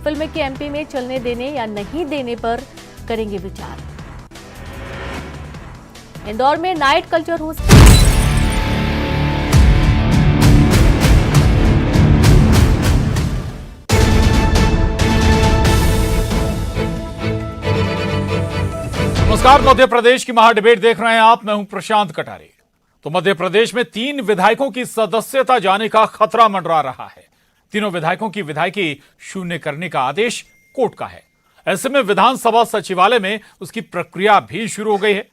Film के MP में चलने देने या नहीं देने पर करेंगे विचार। इंदौर में नाइट कल्चर हो नमस्कार, मध्य प्रदेश की महा डिबेट देख रहे हैं आप। मैं हूं प्रशांत कटारे। तो मध्य प्रदेश में 3 विधायकों की सदस्यता जाने का खतरा मंडरा रहा है। तीनों विधायकों की विधायकी शून्य करने का आदेश कोर्ट का है। ऐसे में विधानसभा सचिवालय में उसकी प्रक्रिया भी शुरू हो गई है।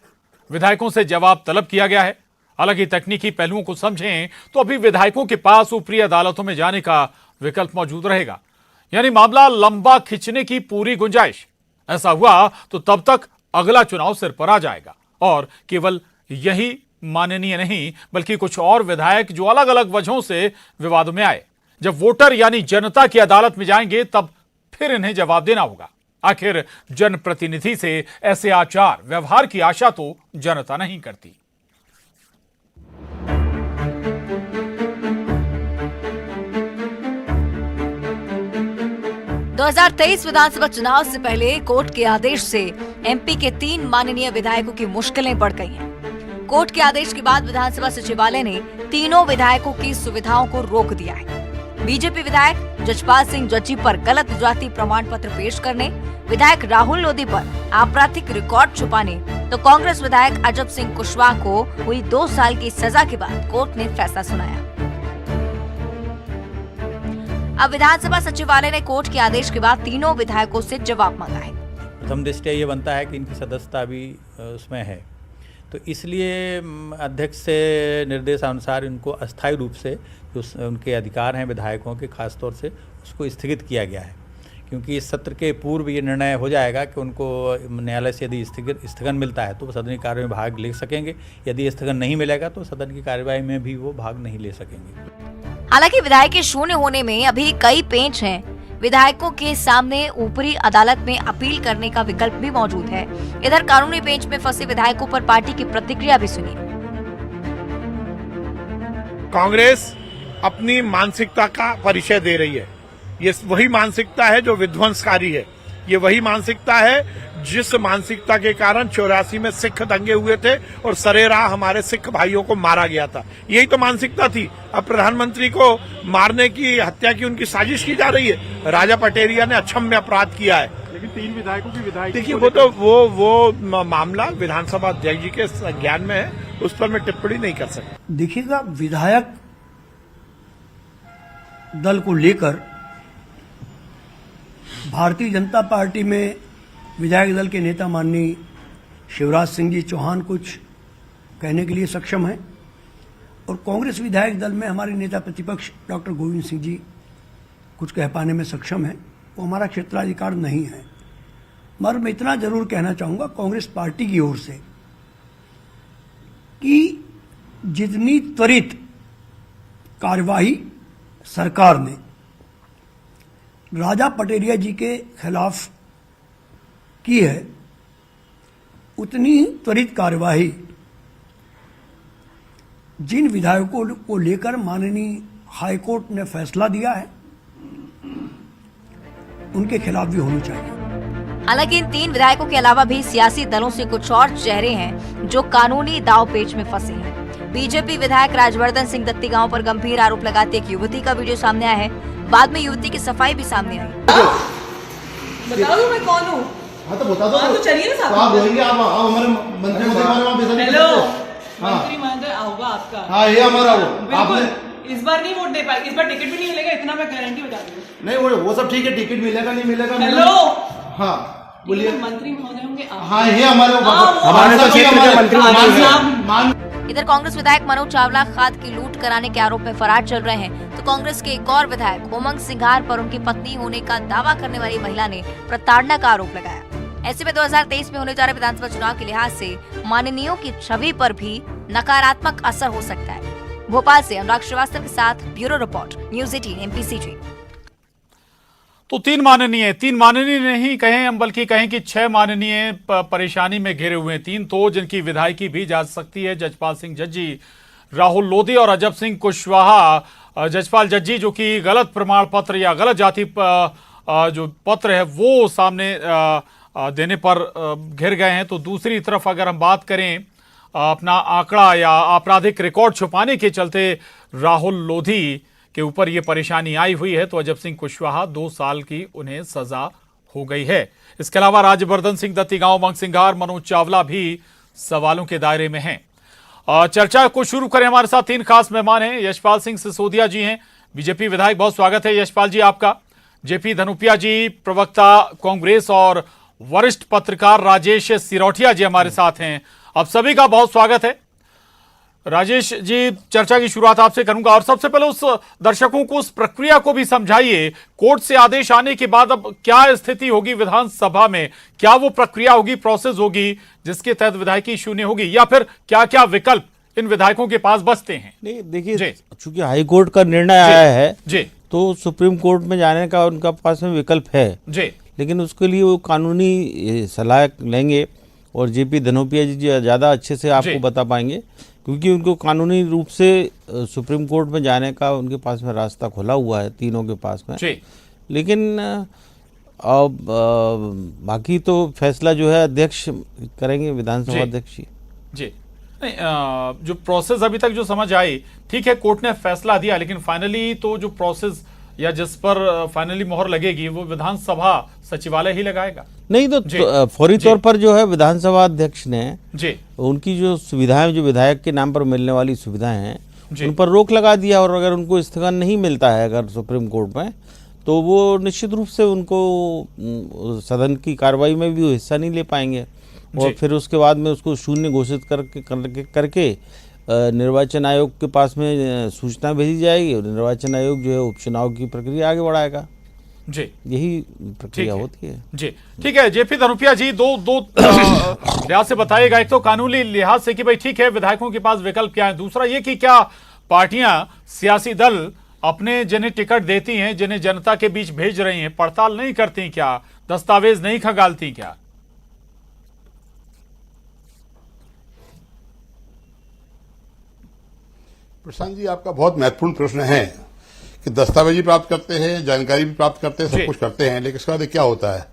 विधायकों से जवाब तलब किया गया है। हालांकि तकनीकी पहलुओं को समझें तो अभी विधायकों के पास ऊपरी अदालतों में जाने का विकल्प मौजूद रहेगा, यानी मामला लंबा खींचने की पूरी गुंजाइश। ऐसा हुआ तो तब तक अगला चुनाव सिर पर आ जाएगा और केवल यही माननीय नहीं बल्कि कुछ और विधायक जो अलग अलग वजहों से विवादों में आए, जब वोटर यानी जनता की अदालत में जाएंगे तब फिर इन्हें जवाब देना होगा। आखिर जनप्रतिनिधि से ऐसे आचार व्यवहार की आशा तो जनता नहीं करती। दो 2023 विधानसभा चुनाव से पहले कोर्ट के आदेश से एमपी के 3 माननीय विधायकों की मुश्किलें बढ़ गई हैं। कोर्ट के आदेश के बाद विधानसभा सचिवालय ने तीनों विधायकों की सुविधाओं को रोक दिया है। बीजेपी विधायक जजपाल सिंह जज्जी पर गलत जाति प्रमाण पत्र पेश करने, विधायक राहुल लोधी पर आपराधिक रिकॉर्ड छुपाने, तो कांग्रेस विधायक अजब सिंह कुशवाहा को हुई 2 साल की सजा के बाद कोर्ट ने फैसला सुनाया। अब विधानसभा सचिवालय ने कोर्ट के आदेश के बाद तीनों विधायकों से जवाब मांगा है। प्रथम दृष्टया ये बनता है कि इनकी सदस्यता भी उसमें है, तो इसलिए अध्यक्ष से निर्देशानुसार इनको अस्थायी रूप से जो उनके अधिकार हैं विधायकों के, खास तौर से उसको स्थगित किया गया है। क्योंकि इस सत्र के पूर्व ये निर्णय हो जाएगा कि उनको न्यायालय से यदि स्थगन मिलता है तो वो सदन की कार्यवाही में भाग ले सकेंगे, यदि स्थगन नहीं मिलेगा तो सदन की कार्यवाही में भी वो भाग नहीं ले सकेंगे। हालांकि विधायक के शून्य होने में अभी कई पेंच हैं। विधायकों के सामने ऊपरी अदालत में अपील करने का विकल्प भी मौजूद है। इधर कानूनी पेंच में फंसे विधायकों पर पार्टी की प्रतिक्रिया भी सुनिए। कांग्रेस अपनी मानसिकता का परिचय दे रही है। ये वही मानसिकता है जो विध्वंसकारी है। ये वही मानसिकता है जिस मानसिकता के कारण 84 में सिख दंगे हुए थे और सरेराह हमारे सिख भाइयों को मारा गया था। यही तो मानसिकता थी। अब प्रधानमंत्री को मारने की, हत्या की उनकी साजिश की जा रही है। राजा पटेरिया ने अक्षम्य अपराध किया है। लेकिन 3 विधायकों की विधायक देखिए, वो तो वो मामला विधानसभा अध्यक्ष जी के ज्ञान में है, उस पर मैं टिप्पणी नहीं कर सकता। देखिएगा, विधायक दल को लेकर भारतीय जनता पार्टी में विधायक दल के नेता माननीय शिवराज सिंह जी चौहान कुछ कहने के लिए सक्षम हैं और कांग्रेस विधायक दल में हमारे नेता प्रतिपक्ष डॉक्टर गोविंद सिंह जी कुछ कह पाने में सक्षम हैं। वो हमारा क्षेत्राधिकार नहीं है। मगर मैं इतना जरूर कहना चाहूंगा कांग्रेस पार्टी की ओर से कि जितनी त्वरित कार्यवाही सरकार ने राजा पटेरिया जी के खिलाफ की है, उतनी त्वरित कार्यवाही जिन विधायकों को लेकर माननीय हाईकोर्ट ने फैसला दिया है उनके खिलाफ भी होनी चाहिए। हालांकि इन 3 विधायकों के अलावा भी सियासी दलों से कुछ और चेहरे हैं जो कानूनी दांवपेच में फंसे हैं। बीजेपी विधायक राजवर्धन सिंह दत्ती गांव पर गंभीर आरोप लगाते एक युवती का वीडियो सामने आया है। बाद में युवती की सफाई भी सामने आई। बता दो मैं कौन हूँ। हाँ तो बता दो। तो चलिए ना साहब। आप बोलेंगे, आप हमारे मंत्री महोदय। हेलो, मंत्री महोदय होगा आपका। हाँ, ये हमारा वो। आपने इस बार नहीं वोट दे पाए, इस बार टिकट भी नहीं मिलेगा, इतना मैं गारंटी बता रही हूँ। नहीं, वो सब ठीक है, टिकट मिलेगा नहीं मिलेगा। हेलो, हाँ बोलिए। मंत्री महोदय होंगे आप। हाँ, ये हमारे मंत्री। इधर कांग्रेस विधायक मनोज चावला खाद की लूट कराने के आरोप में फरार चल रहे हैं, तो कांग्रेस के एक और विधायक उमंग सिंघार पर उनकी पत्नी होने का दावा करने वाली महिला ने प्रताड़ना का आरोप लगाया। ऐसे में 2023 में होने जा रहे विधानसभा चुनाव के लिहाज से माननीयों की छवि पर भी नकारात्मक असर हो सकता है। भोपाल से अनुराग श्रीवास्तव के साथ ब्यूरो रिपोर्ट, न्यूज़ 18 MPCG। तो 3 माननीय नहीं कहें, हम बल्कि कहें कि 6 माननीय परेशानी में घिरे हुए हैं। 3 तो जिनकी विधायकी भी जा सकती है, जजपाल सिंह जज्जी, राहुल लोधी और अजब सिंह कुशवाहा। जजपाल जज्जी जो कि गलत प्रमाण पत्र या गलत जाति जो पत्र है वो सामने देने पर घिर गए हैं, तो दूसरी तरफ अगर हम बात करें अपना आंकड़ा या आपराधिक रिकॉर्ड छुपाने के चलते राहुल लोधी के ऊपर ये परेशानी आई हुई है, तो अजब सिंह कुशवाहा 2 साल की उन्हें सजा हो गई है। इसके अलावा राज्यवर्धन सिंह दत्तीगांव, मंगसिंघार, मनोज चावला भी सवालों के दायरे में हैं। चर्चा को शुरू करें, हमारे साथ 3 खास मेहमान हैं। यशपाल सिंह सिसोदिया जी हैं, बीजेपी विधायक, बहुत स्वागत है यशपाल जी आपका। जेपी धनुपिया जी, प्रवक्ता कांग्रेस, और वरिष्ठ पत्रकार राजेश सिरोठिया जी हमारे साथ हैं। आप सभी का बहुत स्वागत है। राजेश जी, चर्चा की शुरुआत आपसे करूंगा, और सबसे पहले उस दर्शकों को उस प्रक्रिया को भी समझाइए। कोर्ट से आदेश आने के बाद अब क्या स्थिति होगी विधानसभा में? क्या वो प्रक्रिया होगी, प्रोसेस होगी जिसके तहत विधायकी शून्य होगी, या फिर क्या क्या विकल्प इन विधायकों के पास बचते हैं? नहीं, देखिए, चूंकि हाई कोर्ट का निर्णय आया है जी, तो सुप्रीम कोर्ट में जाने का उनका पास में विकल्प है जी, लेकिन उसके लिए वो कानूनी सलाह लेंगे, और जेपी धनोपिया जी ज़्यादा अच्छे से आपको बता पाएंगे, क्योंकि उनको कानूनी रूप से सुप्रीम कोर्ट में जाने का उनके पास में रास्ता खुला हुआ है, तीनों के पास में। लेकिन अब बाकी तो फैसला जो है अध्यक्ष करेंगे, विधानसभा अध्यक्ष जी। नहीं, जो प्रोसेस अभी तक जो समझ आई, ठीक है, कोर्ट ने फैसला दिया, लेकिन फाइनली तो जो प्रोसेस या जिस पर फाइनली मोहर लगेगी वो विधानसभा सचिवालय ही लगाएगा। नहीं तो फौरी तौर पर जो है विधानसभा अध्यक्ष ने उनकी जो सुविधाएं, जो विधायक के नाम पर मिलने वाली सुविधाएं हैं, उन पर रोक लगा दिया, और अगर उनको स्थगन नहीं मिलता है अगर सुप्रीम कोर्ट में, तो वो निश्चित रूप से उनको सदन की कार्रवाई में भी हिस्सा नहीं ले पाएंगे, और फिर उसके बाद में उसको शून्य घोषित करके निर्वाचन आयोग के पास में सूचना भेजी जाएगी, और निर्वाचन आयोग जो है उपचुनाव की प्रक्रिया आगे बढ़ाएगा। जी, यही प्रक्रिया होती है। जी, ठीक है। जेपी धनुपिया जी, दो लिहाज से बताइएगा। एक तो कानूनी लिहाज से कि भाई ठीक है, विधायकों के पास विकल्प क्या है, दूसरा ये कि क्या पार्टियां, सियासी दल अपने जिन्हें टिकट देती हैं, जिन्हें जनता के बीच भेज रही हैं, पड़ताल नहीं करती क्या, दस्तावेज नहीं खंगालती क्या? प्रशांत जी, आपका बहुत महत्वपूर्ण प्रश्न है कि दस्तावेज भी प्राप्त करते हैं, जानकारी भी प्राप्त करते हैं, सब कुछ करते हैं, लेकिन इसके बाद क्या होता है?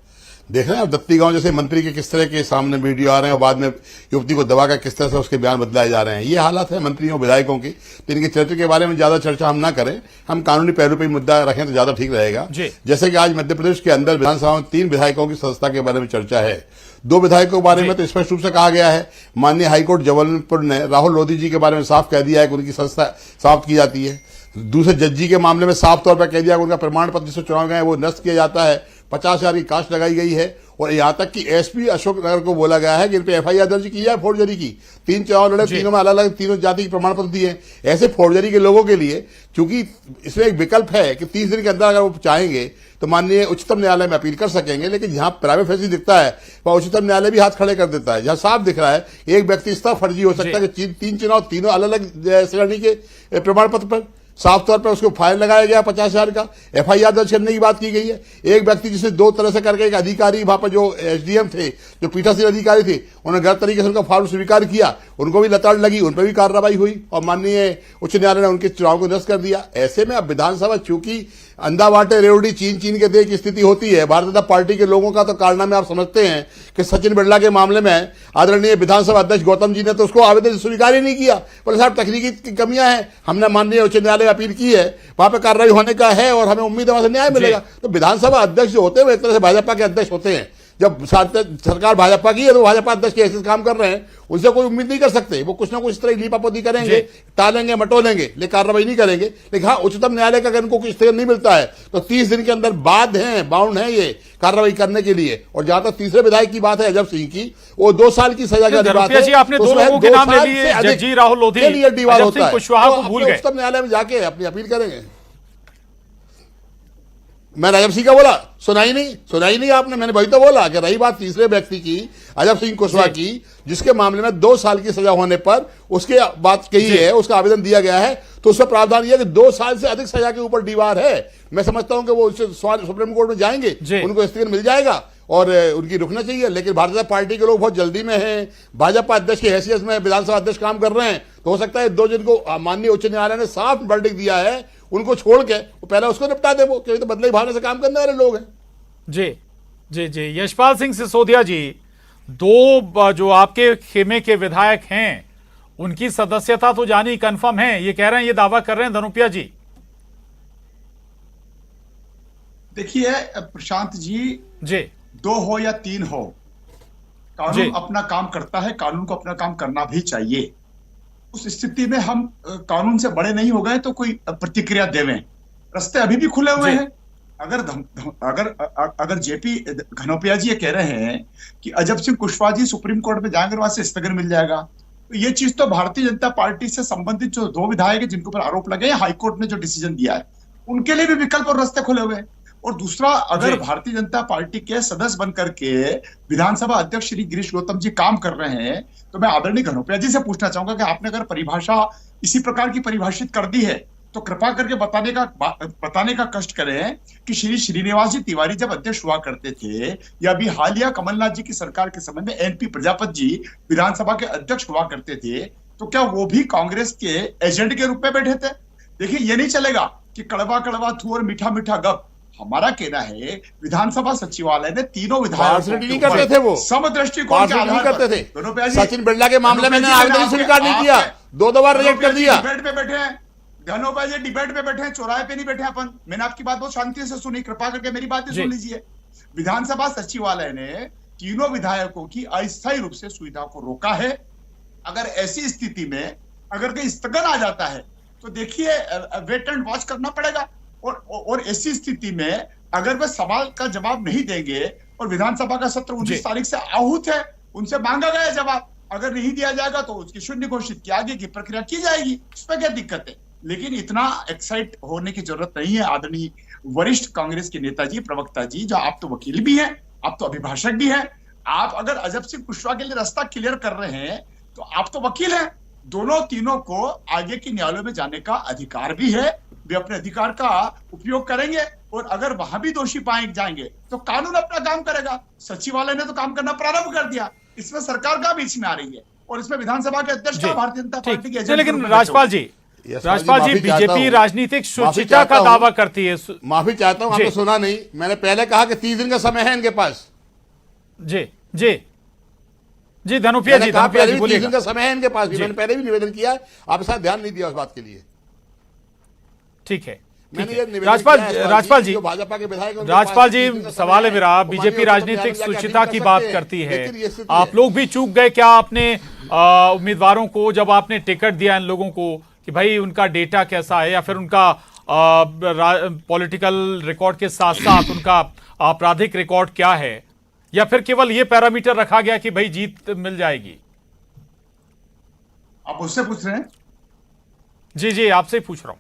देख रहे हैं आप दत्तीगांव जैसे मंत्री के किस तरह के सामने वीडियो आ रहे हैं, और बाद में युवती को दबाकर किस तरह से उसके बयान बदलाए जा रहे हैं। ये हालात है मंत्रियों विधायकों की। तो इनके चर्चा के बारे में ज्यादा चर्चा हम ना करें, हम कानूनी पहलू पर मुद्दा रखें तो ज्यादा ठीक रहेगा। जैसे कि आज मध्य प्रदेश के अंदर विधानसभा में 3 विधायकों की सदस्यता के बारे में चर्चा है। 2 विधायकों के बारे में तो स्पष्ट रूप से कहा गया है, माननीय हाईकोर्ट जबलपुर ने राहुल लोधी जी के बारे में साफ कह दिया है कि उनकी सदस्यता समाप्त की जाती है। दूसरे जज जी के मामले में साफ तौर पर कह दिया कि उनका प्रमाण पत्र जिससे चुनाव गए वो नष्ट किया जाता है। 50,000 की कास्ट लगाई गई है, और यहाँ तक कि एसपी अशोकनगर को बोला गया है कि इन पे एफआईआर दर्ज की जाए फोर्जरी की। 3 चुनाव लड़े, तीनों में अलग अलग तीनों जाति के प्रमाण पत्र दिए। ऐसे फोर्जरी के लोगों के लिए, चूंकि इसमें एक विकल्प है कि 30 दिन के अंदर अगर वो चाहेंगे तो माननीय उच्चतम न्यायालय में अपील कर सकेंगे, लेकिन जहां प्राइवेट फैसला दिखता है वह उच्चतम न्यायालय भी हाथ खड़े कर देता है। जहां साफ दिख रहा है एक व्यक्ति इस तरह फर्जी हो सकता है कि 3 चुनाव तीनों अलग अलग श्रेणी के प्रमाण पत्र पर साफ तौर पर उसको फाइन लगाया गया 50,000 का, एफआईआर दर्ज करने की बात की गई है। एक व्यक्ति जिसने 2 तरह से करके, एक अधिकारी वहां पर जो एसडीएम थे, जो पीठासीन अधिकारी थे, उन्होंने गलत तरीके से उनका फॉर्म स्वीकार किया, उनको भी लताड़ लगी, उन पर भी कार्रवाई हुई, और माननीय उच्च न्यायालय ने उनके चुनाव को निरस्त कर दिया। ऐसे में अब विधानसभा चूंकि अंधा बांटे रेवड़ी चीन के दे की स्थिति होती है। भारतीय जनता पार्टी के लोगों का तो कारनामे आप समझते हैं कि सचिन बिरला के मामले में आदरणीय विधानसभा अध्यक्ष गौतम जी ने तो उसको आवेदन स्वीकार ही नहीं किया, बोले साहब तकनीकी कमियां हैं, हमने माननीय उच्च न्यायालय में अपील की है, वहां पर कार्रवाई होने का है, और हमें उम्मीद है वहां से न्याय मिलेगा। तो विधानसभा अध्यक्ष जो होते हैं वो एक तरह से भाजपा के अध्यक्ष होते हैं। जब सरकार भाजपा की है तो भाजपा अध्यक्ष ऐसे काम कर रहे हैं, उनसे कोई उम्मीद नहीं कर सकते। वो कुछ ना कुछ इस तरह लीपापोती करेंगे, टालेंगे, मटोलेंगे, लेकिन कार्रवाई नहीं करेंगे। लेकिन हाँ, उच्चतम न्यायालय का अगर उनको कुछ स्थगन नहीं मिलता है तो 30 दिन के अंदर बाउंड है ये कार्रवाई करने के लिए। और जहां तक तीसरे विधायक की बात है अजब सिंह की, वो 2 साल की सजा की बात है। आपने 2 लोगों के नाम ले लिए, जज्जी राहुल लोधी, अजब सिंह कुशवाहा को भूल गए। उच्चतम न्यायालय में जाके अपनी अपील करेंगे। मैंने अजब सिंह का बोला, सुनाई नहीं आपने। मैंने वही तो बोला कि रही बात तीसरे व्यक्ति की, अजब सिंह कुशवाहा की, जिसके मामले में 2 साल की सजा होने पर उसके बात कही है, उसका आवेदन दिया गया है, तो उसका प्रावधान यह कि 2 साल से अधिक सजा के ऊपर दीवार है। मैं समझता हूं कि वो सुप्रीम कोर्ट में जाएंगे, उनको स्थगन मिल जाएगा और उनकी रुकना चाहिए। लेकिन भारतीय जनता पार्टी के लोग बहुत जल्दी में हैं, भाजपा अध्यक्ष की हैसियत में विधानसभा अध्यक्ष काम कर रहे हैं, तो हो सकता है 2 जिनको माननीय उच्च न्यायालय ने साफ वर्डिक्ट दिया है उनको छोड़ के वो पहले उसको निपटा दे, वो क्योंकि तो बदले भावना से काम करने वाले लोग हैं। जी जी जी, यशपाल सिंह सिसोदिया जी, दो जो आपके खेमे के विधायक हैं उनकी सदस्यता तो जानी कंफर्म है, ये कह रहे हैं, ये दावा कर रहे हैं धनुपिया जी। देखिए प्रशांत जी, जी, 2 हो या 3 हो, कानून अपना काम करता है, कानून को अपना काम करना भी चाहिए। उस स्थिति में हम कानून से बड़े नहीं हो गए तो कोई प्रतिक्रिया देवें, रास्ते अभी भी खुले हुए हैं। अगर जेपी घनौपिया जी ये कह रहे हैं कि अजब सिंह कुशवाहा जी सुप्रीम कोर्ट में जाएंगे, वहां से स्थगन मिल जाएगा, तो ये चीज तो भारतीय जनता पार्टी से संबंधित जो 2 विधायक है जिनके ऊपर आरोप लगे हैं, हाईकोर्ट ने जो डिसीजन दिया है उनके लिए भी विकल्प और रास्ते खुले हुए हैं। और दूसरा, अगर भारतीय जनता पार्टी के सदस्य बनकर के विधानसभा अध्यक्ष श्री गिरीश गौतम जी काम कर रहे हैं, तो मैं आदरणीय घनौपिया जी से पूछना चाहूंगा कि आपने अगर परिभाषा इसी प्रकार की परिभाषित कर दी है तो कृपा करके बताने का कष्ट करें कि श्री श्रीनिवास जी तिवारी जब अध्यक्ष हुआ करते थे, या अभी हालिया कमलनाथ जी की सरकार के समय में एनपी प्रजापति जी विधानसभा के अध्यक्ष हुआ करते थे, तो क्या वो भी कांग्रेस के एजेंट के रूप में बैठे थे? देखिए, ये नहीं चलेगा कि कड़वा कड़वा थू और मीठा मीठा गप। हमारा कहना है विधानसभा सचिवालय ने तीनों नहीं करते थे, वो समदृष्टिकोण के आधार करते थे। सचिन बिरला के मामले में आवेदन स्वीकार नहीं किया, 2 बार रिजेक्ट कर दिया। डिबेट पे बैठे हैं घनौपिया जी, डिबेट पे बैठे हैं, चौराहे पे नहीं बैठे अपन। मैंने आपकी बात बहुत शांति से सुनी, कृपा करके मेरी बात भी सुन लीजिए। विधानसभा सचिवालय ने तीनों विधायकों की अस्थायी रूप से सुविधा को रोका है। अगर ऐसी स्थिति में अगर कोई स्थगन आ जाता है तो देखिए वेट एंड वॉच करना पड़ेगा। और ऐसी स्थिति में अगर वे सवाल का जवाब नहीं देंगे और विधानसभा का सत्र 19 तारीख से आहूत है, उनसे मांगा गया जवाब, अगर नहीं दिया जाएगा तो उसकी शून्य घोषित की आगे की प्रक्रिया की जाएगी। इसमें क्या दिक्कत है? लेकिन इतना एक्साइट होने की जरूरत नहीं है आदरणीय वरिष्ठ कांग्रेस के नेताजी, प्रवक्ता जी, जो आप तो वकील भी हैं, आप तो अभिभाषक भी हैं, आप अगर अजब सिंह कुशवाहा के लिए रास्ता क्लियर कर रहे हैं तो आप तो वकील हैं। दोनों तीनों को आगे की न्यायालयों में जाने का अधिकार भी है, वे अपने अधिकार का उपयोग करेंगे और अगर वहां भी दोषी पाए जाएंगे तो कानून अपना काम करेगा। सचिवालय ने तो काम करना प्रारंभ कर दिया, इसमें सरकार का बीच में आ रही है और इसमें विधानसभा के अध्यक्ष का भारतीय जनता पार्टी के एजेंट। लेकिन राजपाल जी, बीजेपी राजनीतिक शुचिता का दावा करती है। माफी चाहता हूं, आपने सुना नहीं, मैंने पहले कहा कि 30 दिन का समय है इनके पास। जी जी जी, धनुपिया जी बोलिए। 30 दिन का समय है इनके पास, मैंने पहले भी निवेदन किया, आपके साथ ध्यान नहीं दिया उस बात के लिए। ठीक है, राजपाल जी, भाजपा के विधायक, राजपाल जी, सवाल है मेरा, बीजेपी राजनीतिक शुचिता की बात करती है, आप लोग भी चूक गए क्या आपने उम्मीदवारों को, जब आपने टिकट दिया इन लोगों को, कि भाई उनका डेटा कैसा है या फिर उनका पॉलिटिकल रिकॉर्ड के साथ साथ उनका आपराधिक रिकॉर्ड क्या है, या फिर केवल ये पैरामीटर रखा गया कि भाई जीत मिल जाएगी? आप उससे पूछ रहे हैं? जी जी, आपसे ही पूछ रहा हूं।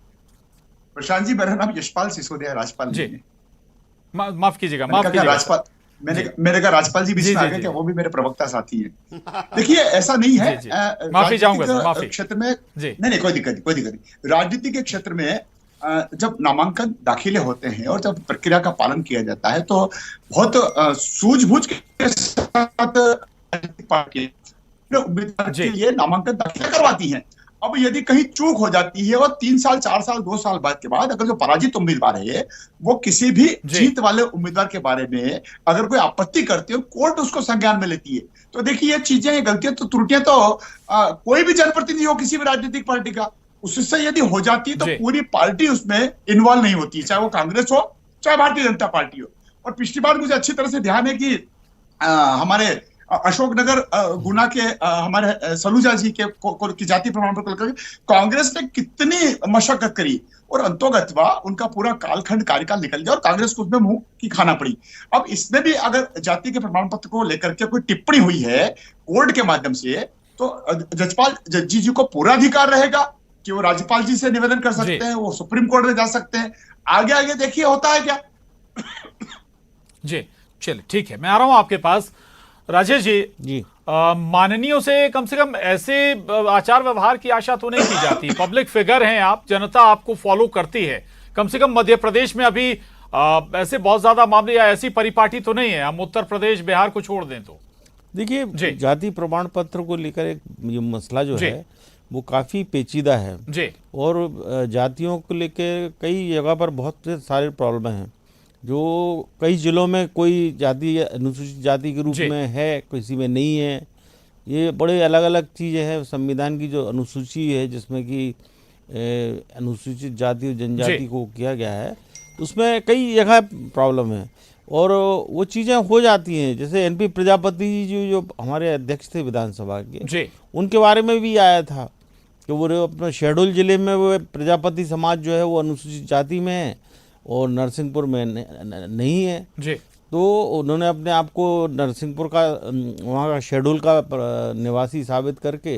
प्रशांत जी, मेरा नाम यशपाल सिसोदिया, राजपाल जी। माफ कीजिएगा, माफ कीजिएगा। राजपाल, मैंने कहा राजपाल जी बीच में आ गए, वो भी मेरे प्रवक्ता साथी हैं। देखिए, ऐसा नहीं है, माफी चाहूंगा माफी क्षेत्र में नहीं, कोई दिक्कत नहीं। राजनीति के क्षेत्र में जब नामांकन दाखिले होते हैं और जब प्रक्रिया का पालन किया जाता है तो बहुत सूझबूझ के साथ पार्टी उम्मीदवार के लिए नामांकन दाखिल करवाती है। अब यदि कहीं चूक हो जाती है और 3 साल 4 साल 2 साल बाद के बाद अगर जो पराजित उम्मीदवार है वो किसी भी जीत वाले उम्मीदवार के बारे में अगर कोई आपत्ति करती है, कोर्ट उसको संज्ञान में लेती है, तो देखिए ये चीजें, गलतियां तो त्रुटियां तो कोई भी जनप्रतिनिधि हो किसी भी राजनीतिक पार्टी का, उससे यदि हो जाती है तो पूरी पार्टी उसमें इन्वॉल्व नहीं होती, चाहे वो कांग्रेस हो चाहे भारतीय जनता पार्टी हो। और पिछली बार मुझे अच्छी तरह से ध्यान है कि हमारे अशोकनगर गुना के हमारे सलूजा जी की जाति प्रमाण पत्र लेकर कांग्रेस ने कितनी मशक्कत करी और अंतोगत्वा उनका पूरा कालखंड कार्यकाल निकल गया और कांग्रेस को उसमें मुंह की खाना पड़ी। अब इसमें भी अगर जाति के प्रमाण पत्र को लेकर के कोई टिप्पणी हुई है कोर्ट के माध्यम से, तो जज्जी जी को पूरा अधिकार रहेगा कि वो राज्यपाल जी से निवेदन कर सकते हैं, वो सुप्रीम कोर्ट में जा सकते हैं, आगे आगे देखिए होता है क्या। जी चलिए, ठीक है, मैं आ रहा हूं आपके पास। राजेश जी, माननीयों से कम ऐसे आचार व्यवहार की आशा तो नहीं की जाती। पब्लिक फिगर हैं आप, जनता आपको फॉलो करती है, कम से कम मध्य प्रदेश में अभी ऐसे बहुत ज्यादा मामले या ऐसी परिपाटी तो नहीं है, हम उत्तर प्रदेश बिहार को छोड़ दें तो। देखिए, जाति प्रमाण पत्र को लेकर एक ये मसला जो है वो काफ़ी पेचीदा है जी, और जातियों को लेकर कई जगह पर बहुत सारे प्रॉब्लम हैं। जो कई जिलों में कोई जाति अनुसूचित जाति के रूप में है, किसी में नहीं है। ये बड़े अलग अलग चीज़ें हैं। संविधान की जो अनुसूची है जिसमें कि अनुसूचित जाति और जनजाति को किया गया है, उसमें कई जगह प्रॉब्लम है और वो चीज़ें हो जाती हैं। जैसे एनपी प्रजापति जी जो हमारे अध्यक्ष थे विधानसभा के, उनके बारे में भी आया था कि वो अपने शहडोल जिले में वो प्रजापति समाज जो है वो अनुसूचित जाति में है और नरसिंहपुर में नहीं है जी। तो उन्होंने अपने आप को नरसिंहपुर का, वहाँ का शहडोल का निवासी साबित करके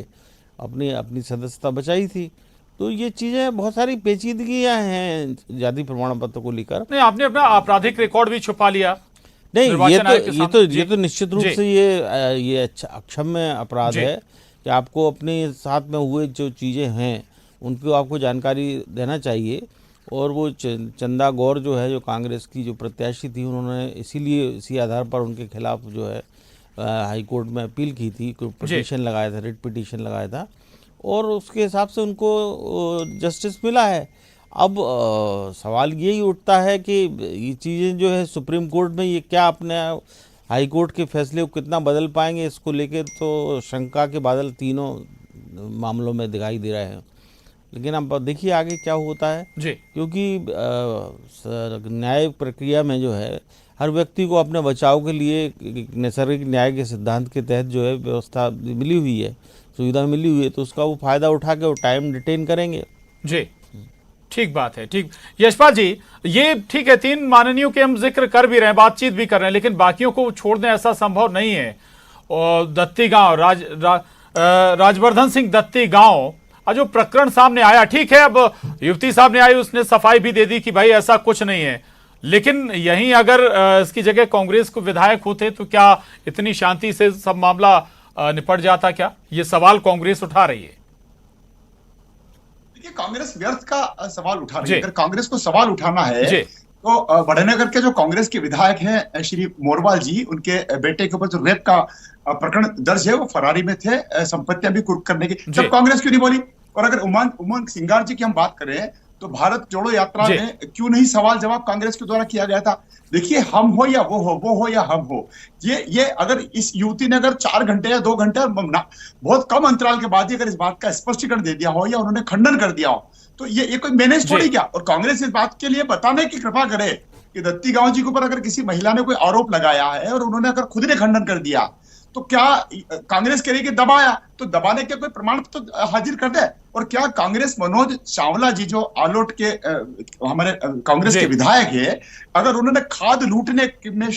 अपनी सदस्यता बचाई थी। तो ये चीज़ें बहुत सारी पेचीदगियाँ हैं जाति प्रमाण पत्र को लेकर। नहीं, आपने अपना आपराधिक रिकॉर्ड भी छुपा लिया। नहीं, ये तो निश्चित रूप से ये अच्छा अक्षम्य अपराध है कि आपको अपने साथ में हुए जो चीज़ें हैं उनको आपको जानकारी देना चाहिए। और वो चंदा गौर जो है, जो कांग्रेस की जो प्रत्याशी थी, उन्होंने इसी आधार पर उनके खिलाफ जो है हाई कोर्ट में अपील की थी, पिटीशन लगाया था, रिट पिटीशन लगाया था और उसके हिसाब से उनको जस्टिस मिला है। अब सवाल यही उठता है कि ये चीज़ें जो है सुप्रीम कोर्ट में ये क्या अपने हाई कोर्ट के फैसले को कितना बदल पाएंगे, इसको लेकर तो शंका के बादल तीनों मामलों में दिखाई दे रहे हैं। लेकिन अब देखिए आगे क्या होता है जी, क्योंकि न्याय प्रक्रिया में जो है हर व्यक्ति को अपने बचाव के लिए नैसर्गिक न्याय के सिद्धांत के तहत जो है व्यवस्था मिली हुई है, सुविधा मिली हुई है, तो उसका वो फायदा उठा के वो टाइम डिटेन करेंगे जी। ठीक बात है। ठीक यशपाल जी, ये ठीक है, 3 माननीयों के हम जिक्र कर भी रहे हैं, बातचीत भी कर रहे हैं, लेकिन बाकियों को छोड़ दें ऐसा संभव नहीं है। और दत्ती गांव राजवर्धन सिंह दत्ती गांव जो प्रकरण सामने आया, ठीक है, अब युवती सामने आई, उसने सफाई भी दे दी कि भाई ऐसा कुछ नहीं है, लेकिन यहीं अगर इसकी जगह कांग्रेस को विधायक होते तो क्या इतनी शांति से सब मामला निपट जाता? क्या ये सवाल कांग्रेस उठा रही है? देखिए, कांग्रेस व्यर्थ का सवाल उठा रही है। अगर कांग्रेस को सवाल उठाना है तो बड़नगर के जो कांग्रेस के विधायक हैं श्री मोरवाल जी, उनके बेटे के ऊपर जो रेप का प्रकरण दर्ज है, वो फरारी में थे, संपत्तियां भी कुर्क करने की, तब कांग्रेस क्यों नहीं बोली? और अगर उमंग सिंगार जी की हम बात करें तो भारत जोड़ो यात्रा में क्यों नहीं सवाल जवाब कांग्रेस के द्वारा किया गया था? देखिए, हम हो या वो हो या हम हो, ये अगर इस युवती ने अगर 4 घंटे या 2 घंटे बहुत कम अंतराल के बाद ही अगर इस बात का स्पष्टीकरण दे दिया हो या उन्होंने खंडन कर दिया हो, तो ये कोई मैनेज थोड़ी क्या। और कांग्रेस इस बात के लिए बताने की कृपा करे कि दत्ती गांव जी के ऊपर अगर किसी महिला ने कोई आरोप लगाया है और उन्होंने अगर खुद ने खंडन कर दिया, तो क्या कांग्रेस कह रही कि दबाया, तो दबाने के कोई प्रमाण तो हाजिर कर दे। और क्या कांग्रेस मनोज चावला जी जो आलोट के हमारे कांग्रेस के विधायक है, अगर उन्होंने खाद लूटने में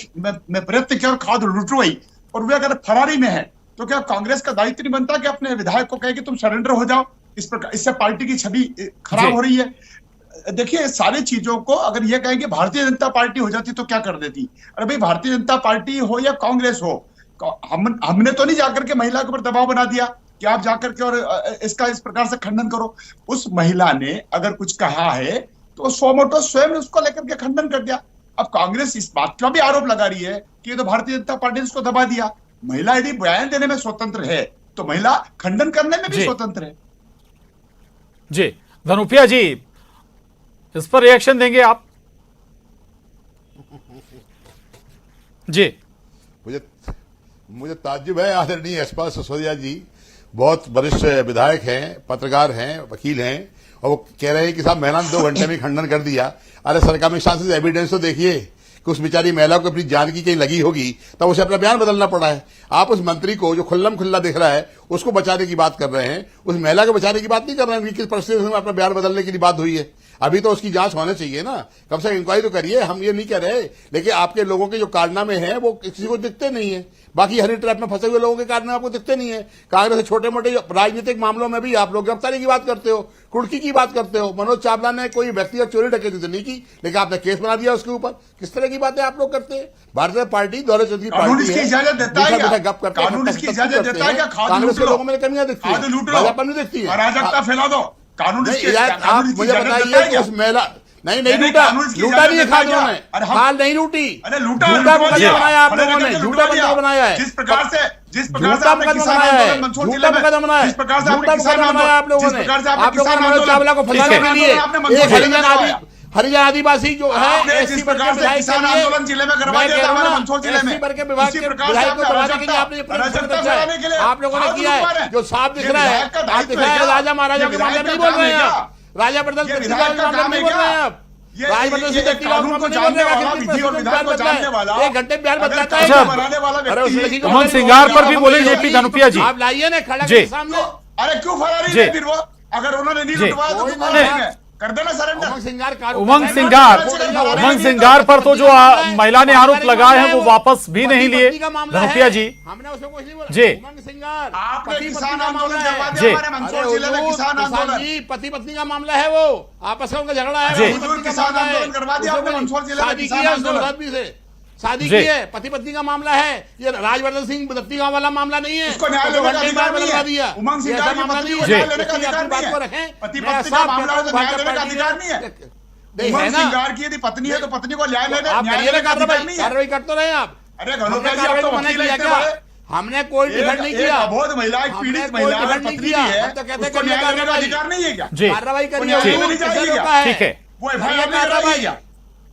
प्रयत्न किया और खाद लुटवाई और वे अगर फरारी में है, तो क्या कांग्रेस का दायित्व नहीं बनता कि अपने विधायक को कहे कि तुम सरेंडर हो जाओ? इस प्रकार इससे पार्टी की छवि खराब हो रही है। देखिए, सारी चीजों को अगर ये कहें कि भारतीय जनता पार्टी हो जाती तो क्या कर देती? अरे भाई, भारतीय जनता पार्टी हो या कांग्रेस हो, हमने तो नहीं जाकर के महिला के ऊपर दबाव बना दिया कि आप जाकर के और इसका इस प्रकार से खंडन करो। उस महिला ने अगर कुछ कहा है तो स्वमोटो स्वयं उसको लेकर के खंडन कर दिया। अब कांग्रेस इस बात का भी आरोप लगा रही है कि ये तो भारतीय जनता पार्टी ने उसको दबा दिया। महिला यदि बयान देने में स्वतंत्र है तो महिला खंडन करने में भी स्वतंत्र है। जी धनुपिया जी, इस पर रिएक्शन देंगे आप? जी, मुझे ताज्जुब है, आदरणीय यशपाल सिसोदिया जी बहुत वरिष्ठ विधायक हैं, पत्रकार हैं, वकील हैं, और वो कह रहे हैं कि साहब महिला ने 2 घंटे में खंडन कर दिया। अरे सरकार में शांति से एविडेंस तो देखिए कि उस बेचारी महिला को अपनी जान की कहीं लगी होगी, तब उसे अपना बयान बदलना पड़ा है। आप उस मंत्री को जो खुल्लम खुल्ला दिख रहा है उसको बचाने की बात कर रहे हैं, उस महिला को बचाने की बात नहीं कर रहे हैं। किस परिस्थिति में अपना बयान बदलने की बात हुई है? अभी तो उसकी जांच होनी चाहिए ना, कम से कम इंक्वायरी तो करिए। हम ये नहीं कह रहे, लेकिन आपके लोगों के जो कारनामे हैं वो किसी को दिखते नहीं है। बाकी हरी ट्रैप में फंसे हुए लोगों के कारनामे आपको दिखते नहीं है। कांग्रेस के छोटे मोटे राजनीतिक मामलों में भी आप लोग गिरफ्तारी की बात करते हो, कुर्की की बात करते हो। मनोज चावला ने कोई व्यक्तिगत चोरी डकैती तो नहीं की, लेकिन आपने केस बना दिया उसके ऊपर। किस तरह की बातें आप लोग करते हैं? भारतीय पार्टी दौलत की पार्टी है, इजाजत देता है क्या? गप करते कानून इसकी इजाजत देता है क्या? कांग्रेस के लोगों में कमियां दिखती है, नहीं दिखती है, अराजकता फैला दो। कानून आप मुझे बताइए कि उस महिला नहीं लूटा नहीं है खादों में, खाल नहीं लूटी, झूठा मुकदमा बनाया आप लोगों ने, झूठा मुकदमा बनाया है, जिस प्रकार से झूठा मुकदमा बनाया है, झूठा मुकदमा बनाया है, झूठा मुकदमा बनाया आप लोगों ने। आप लोगों ने मनोज चावला को फंसाने के लिए एक हरियाणा आदि हरिजन आदिवासी जो है आपने जिस एससी प्रकार से किसान आंदोलन जिले में करवा दिया था हमारे मंदसौर जिले में, वर्ग के विभाग उसी के प्रकार से विधायक को आपने दबाने के लिए आपने अराजकता फैलाने के लिए आप लोगों ने किया है, जो साफ दिख रहा है। आप दिख रहा है राजा महाराजा के मामले में नहीं बोल रहे हैं आप, राजा प्रदर्शन के मामले में नहीं बोल रहे हैं आप, राजवर्धन सिंह दत्ती का मामले में नहीं बोल रहे हैं। 1 घंटे बिहार बदलाता है। उमंग सिंगार पर भी बोले जेपी धनुपिया जी। आप लाइए ना खड़ा जी। के सामने। अरे क्यों फरारी है फिर वो? अगर उन्होंने नहीं लुटवाया तो तुम करेंगे, कर देना सरेंडर। उमंग सिंगार पर तो जो महिला ने आरोप लगाए हैं वो वापस भी नहीं लिए धनुपिया जी। हमने उसमें कुछ नहीं बोला। जी। उमंग सिंगार आपने किसान आंदोलन करवा जी। दिया हमारे मंदसौर जिले में, किसान आंदोलन। पति पत्नी का मामला है, वो आपस में उनका झगड़ा है। जी। पति-पत्नी का किसान मामला है। आंदोलन करवा दिया आपने मंदसौर जिले में, शादी की किसान है उसने आंदोलन। आदमी से, शादी जी। की है, पति पत्नी का मामला है। ये राजवर्धन सिंह दत्ती का वाला मामला नहीं है। उसको न्याय लेने का अधिकार नहीं है। उमंग सिंह की पत्नी को न्याय लेने का अधिकार नहीं है। पति पत्नी का मामला है तो न्याय लेने का अधिकार नहीं है। उमंग सिंगार की यदि पत्नी है तो पत्नी को न्याय लेने का अधिकार नहीं है। कार्रवाई करते रहे आप। अरे घनौपिया जी, आप तो वकील हैं इतने बड़े। हमने कोई डिफेंड नहीं किया। अबोध महिला, एक पीड़ित महिला है, पत्नी की है, तो कहते उसको न्याय लेने का अधिकार नहीं है क्या? जी। कार्रवाई वो करिए। न्याय लेने जाएगी क्या? ठीक है। वो एफआईआर नहीं करवाई क्या?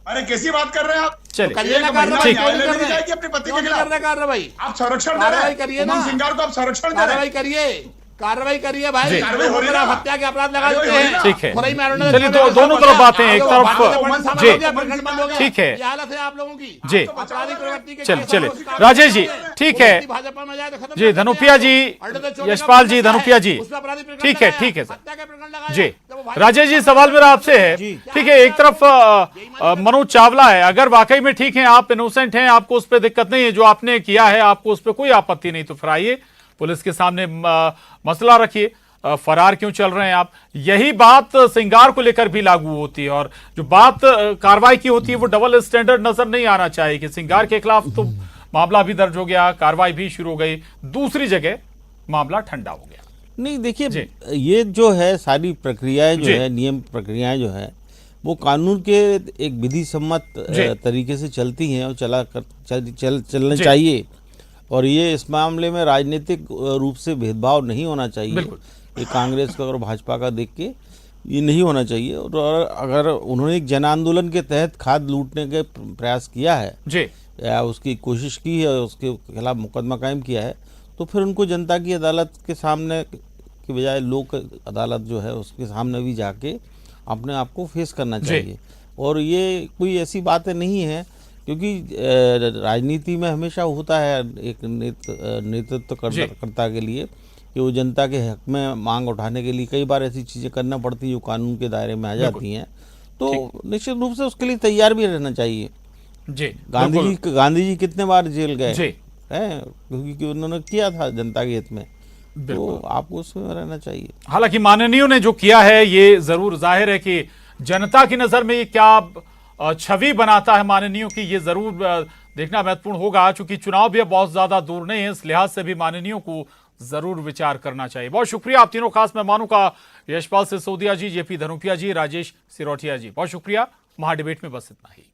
अरे कैसी बात कर रहे हैं आप? चलिए। करिए ना एक महिला कार्रवाई। न्याय लेने नहीं जाएगी अपने पति के खिलाफ? कार्रवाई आप संरक्षण दे रहे कार्रवाई हैं। करिए ना। उमंग सिंगार को आप संरक्षण दे रहे कार्रवाई हैं। करिए, कार्रवाई करिए भाई। जी। कार्रवाई हो रही है ना? हत्या के अपराध लगा कार्रवाई देते हो रही है हैं। ना? ठीक है। खुदाई में आरोप चलिए, दोनों तरफ बातें हैं। एक तरफ जी। ठीक है। ये हालत है आप लोगों की। जी। आपराधिक प्रवृत्ति के चलिए केस चलिए आप उसका राजेश जी, ठीक है भाजपा में जाए तो खत्म जी। कर देते धनुपिया हैं। जी, अल्टो तो चोरी का यशपाल जी, प्रकरण धनुपिया है, जी, उसमें आपराधिक प्रकरण ठीक है, लगाया, ठीक है सर। हत्या का प्रकरण लगाया, जी। जब वो भाई- राजेश जी, सवाल मेरा आपसे है, ठीक है, एक तरफ मनोज चावला है, अगर वाकई में ठीक है, आप इनोसेंट हैं, आपको उस पर दिक्कत नहीं है, जो आपने किया है आपको उस पर कोई आपत्ति नहीं, तो फिर आइए पुलिस के सामने मसला रखिए, फरार क्यों चल रहे हैं आप। यही बात सिंगार को लेकर भी लागू होती है, और जो बात कार्रवाई की होती है वो डबल स्टैंडर्ड नजर नहीं आना चाहिए कि सिंगार के खिलाफ तो मामला भी दर्ज हो गया, कार्रवाई भी शुरू हो गई, दूसरी जगह मामला ठंडा हो गया। नहीं, देखिए, ये जो है सारी प्रक्रियाएं जो है, नियम प्रक्रियाएं जो है, वो कानून के एक विधि सम्मत तरीके से चलती हैं और चलना चाहिए। और ये इस मामले में राजनीतिक रूप से भेदभाव नहीं होना चाहिए। ये कांग्रेस का और भाजपा का देख के ये नहीं होना चाहिए। और अगर उन्होंने एक जन आंदोलन के तहत खाद लूटने के प्रयास किया है जी, या उसकी कोशिश की है, उसके खिलाफ मुकदमा कायम किया है, तो फिर उनको जनता की अदालत के सामने के बजाय लोक अदालत जो है उसके सामने भी जाके अपने आप को फेस करना चाहिए। और ये कोई ऐसी बातें नहीं है, क्योंकि राजनीति में हमेशा होता है एक नेतृत्वकर्ता के लिए कि वो जनता के हक में मांग उठाने के लिए कई बार ऐसी चीज़ें करना पड़ती हैं जो कानून के दायरे में आ जाती हैं, तो निश्चित रूप से उसके लिए तैयार भी रहना चाहिए। जी। गांधी जी कितने बार जेल गए हैं, क्योंकि उन्होंने किया था जनता के हित में, तो आपको उसमें रहना चाहिए। हालांकि माननीयों ने जो किया है ये जरूर जाहिर है कि जनता की नजर में ये क्या छवि बनाता है माननीयों की, ये जरूर देखना महत्वपूर्ण होगा, चूंकि चुनाव भी अब बहुत ज्यादा दूर नहीं है, इस लिहाज से भी माननीयों को जरूर विचार करना चाहिए। बहुत शुक्रिया आप तीनों खास मेहमानों का, यशपाल सिसोदिया जी, जेपी धनुपिया जी, राजेश सिरोठिया जी, बहुत शुक्रिया। महाडिबेट में बस इतना ही।